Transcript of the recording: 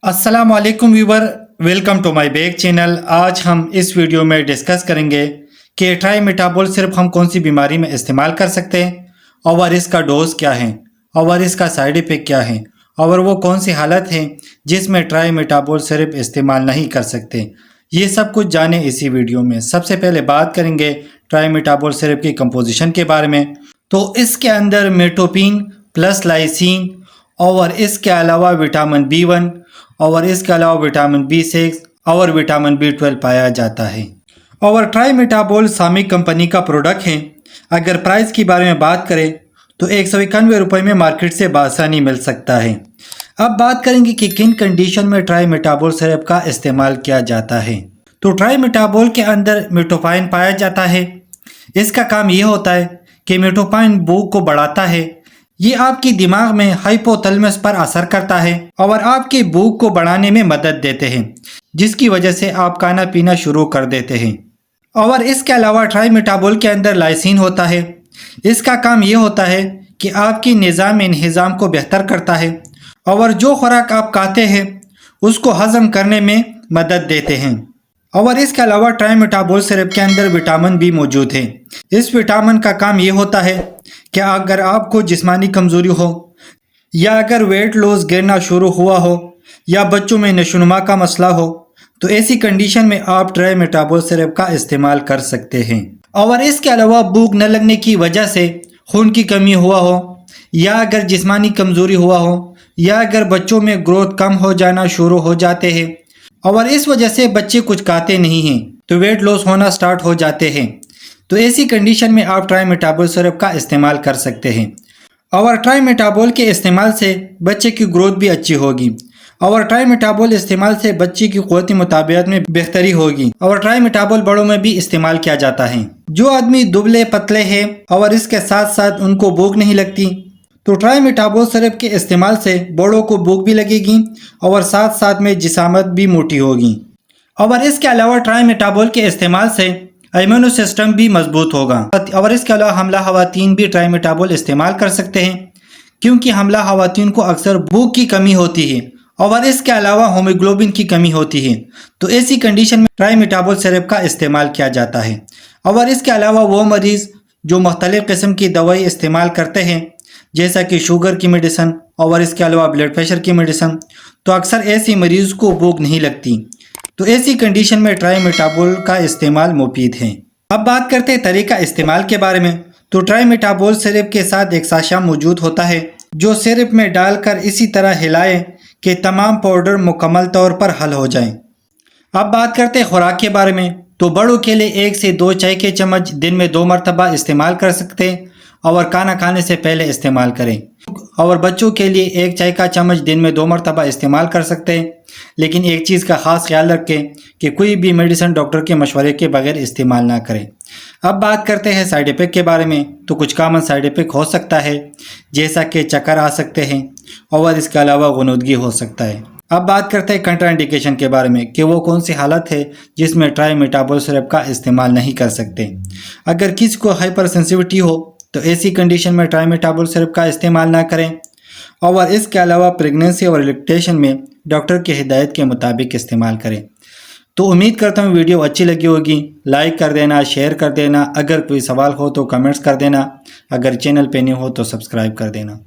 अस्सलाम वालेकुम viewer, welcome to my back channel. आज हम इस वीडियो में डिस्कस करेंगे कि ट्राइमेटाबोल सिर्फ हम कौन सी बीमारी में इस्तेमाल कर सकते हैं और इसका डोज क्या है और इसका साइड इफ़ेक्ट क्या है और वो कौन सी हालत है जिसमें ट्राइमेटाबोल सिर्फ इस्तेमाल नहीं कर सकते। ये सब कुछ जाने इसी वीडियो में। सबसे पहले बात करेंगे ट्राइमेटाबोल सिरप की कंपोजिशन के बारे में। तो इसके अंदर मेटोपिन प्लस लाइसिन और इसके अलावा विटामिन B1 और इसके अलावा विटामिन B6 और विटामिन B12 पाया जाता है। और ट्राइमेटाबोल सामिक कंपनी का प्रोडक्ट है। अगर प्राइस की बारे में बात करें तो 191 रुपये में मार्केट से बासानी मिल सकता है। अब बात करेंगे कि किन कंडीशन में ट्राइमेटाबोल सिरप का इस्तेमाल किया जाता है। तो ट्राइमेटाबोल के अंदर मेटोपाइन पाया जाता है। इसका काम ये होता है कि मेटोपाइन भूख को बढ़ाता है। ये आपकी दिमाग में हाइपोथैलेमस पर असर करता है और आपकी भूख को बढ़ाने में मदद देते हैं, जिसकी वजह से आप खाना पीना शुरू कर देते हैं। और इसके अलावा ट्राइमेटाबोल के अंदर लाइसिन होता है। इसका काम ये होता है कि आपकी निज़ाम इंहिज़ाम को बेहतर करता है और जो खुराक आप खाते हैं उसको हज़म करने में मदद देते हैं। और इसके अलावा ट्राइमेटाबोल सिरप के अंदर विटामिन B मौजूद है। इस विटामिन का काम ये होता है कि अगर आपको जिस्मानी कमज़ोरी हो या अगर वेट लॉस गिरना शुरू हुआ हो या बच्चों में नशोनुमा का मसला हो तो ऐसी कंडीशन में आप ट्राइमेटाबोल सिरप का इस्तेमाल कर सकते हैं। और इसके अलावा भूख न लगने की वजह से खून की कमी हुआ हो या अगर जिस्मानी कमज़ोरी हुआ हो या अगर बच्चों में ग्रोथ कम हो जाना शुरू हो जाते हैं और इस वजह से बच्चे कुछ खाते नहीं हैं तो वेट लॉस होना स्टार्ट हो जाते हैं, तो ऐसी कंडीशन में आप ट्राइमेटाबोल सिरप का इस्तेमाल कर सकते हैं। और ट्राइमेटाबोल के इस्तेमाल से बच्चे की ग्रोथ भी अच्छी होगी और ट्राइमेटाबोल इस्तेमाल से बच्चे की क़ुव्वत मुताबियत में बेहतरी होगी। और ट्राइमेटाबोल बड़ों में भी इस्तेमाल किया जाता है। जो आदमी दुबले पतले हैं और इसके साथ साथ उनको भूख नहीं लगती तो ट्राइमेटाबोल सिरप के इस्तेमाल से बड़ों को भूख भी लगेगी और साथ साथ में जिसामत भी मोटी होगी। और इसके अलावा ट्राइमेटाबोल के इस्तेमाल से इम्यूनो सिस्टम भी मजबूत होगा। और इसके अलावा हमला खवातीन भी ट्राइमेटाबोल इस्तेमाल कर सकते हैं, क्योंकि हमला खवातीन को अक्सर भूख की कमी होती है और इसके अलावा हीमोग्लोबिन की कमी होती है, तो ऐसी कंडीशन में ट्राइमेटाबोल सिरप का इस्तेमाल किया जाता है। और इसके अलावा वो मरीज़ जो मुख्तलिफ़ किस्म की दवाई इस्तेमाल करते हैं जैसा कि शुगर की मेडिसिन और इसके अलावा ब्लड प्रेशर की मेडिसिन, तो अक्सर ऐसी मरीज़ को भूख नहीं लगती, तो ऐसी कंडीशन में ट्राइमेटाबोल का इस्तेमाल मुफीद है। अब बात करते हैं तरीका इस्तेमाल के बारे में। तो ट्राइमेटाबोल सिरप के साथ एक साशा मौजूद होता है जो सिरप में डालकर इसी तरह हिलाएं कि तमाम पाउडर मुकम्मल तौर पर हल हो जाएं। अब बात करते हैं खुराक के बारे में। तो बड़ों के लिए 1 से 2 चाय के चम्मच दिन में 2 मरतबा इस्तेमाल कर सकते हैं और खाना खाने से पहले इस्तेमाल करें। और बच्चों के लिए 1 चाय का चम्मच दिन में 2 मरतबा इस्तेमाल कर सकते हैं, लेकिन एक चीज़ का ख़ास ख्याल रखें कि कोई भी मेडिसिन डॉक्टर के मशवरे के बगैर इस्तेमाल ना करें। अब बात करते हैं साइड इफ़ेक्ट के बारे में। तो कुछ कॉमन साइड इफ़ेक्ट हो सकता है जैसा कि चक्कर आ सकते हैं और इसके अलावा गुनूदगी हो सकता है। अब बात करते हैं कंट्राइंडिकेशन के बारे में कि वो कौन सी हालत है जिसमें ट्राइमेटाबोल सिरप का इस्तेमाल नहीं कर सकते। अगर किसी को हाइपर सेंसिटिविटी हो तो ऐसी कंडीशन में ट्राइमेटाबोल सिरप का इस्तेमाल ना करें। और इसके अलावा प्रेगनेंसी और लैक्टेशन में डॉक्टर की हिदायत के मुताबिक इस्तेमाल करें। तो उम्मीद करता हूँ वीडियो अच्छी लगी होगी। लाइक कर देना, शेयर कर देना, अगर कोई सवाल हो तो कमेंट्स कर देना, अगर चैनल पे नहीं हो तो सब्सक्राइब कर देना।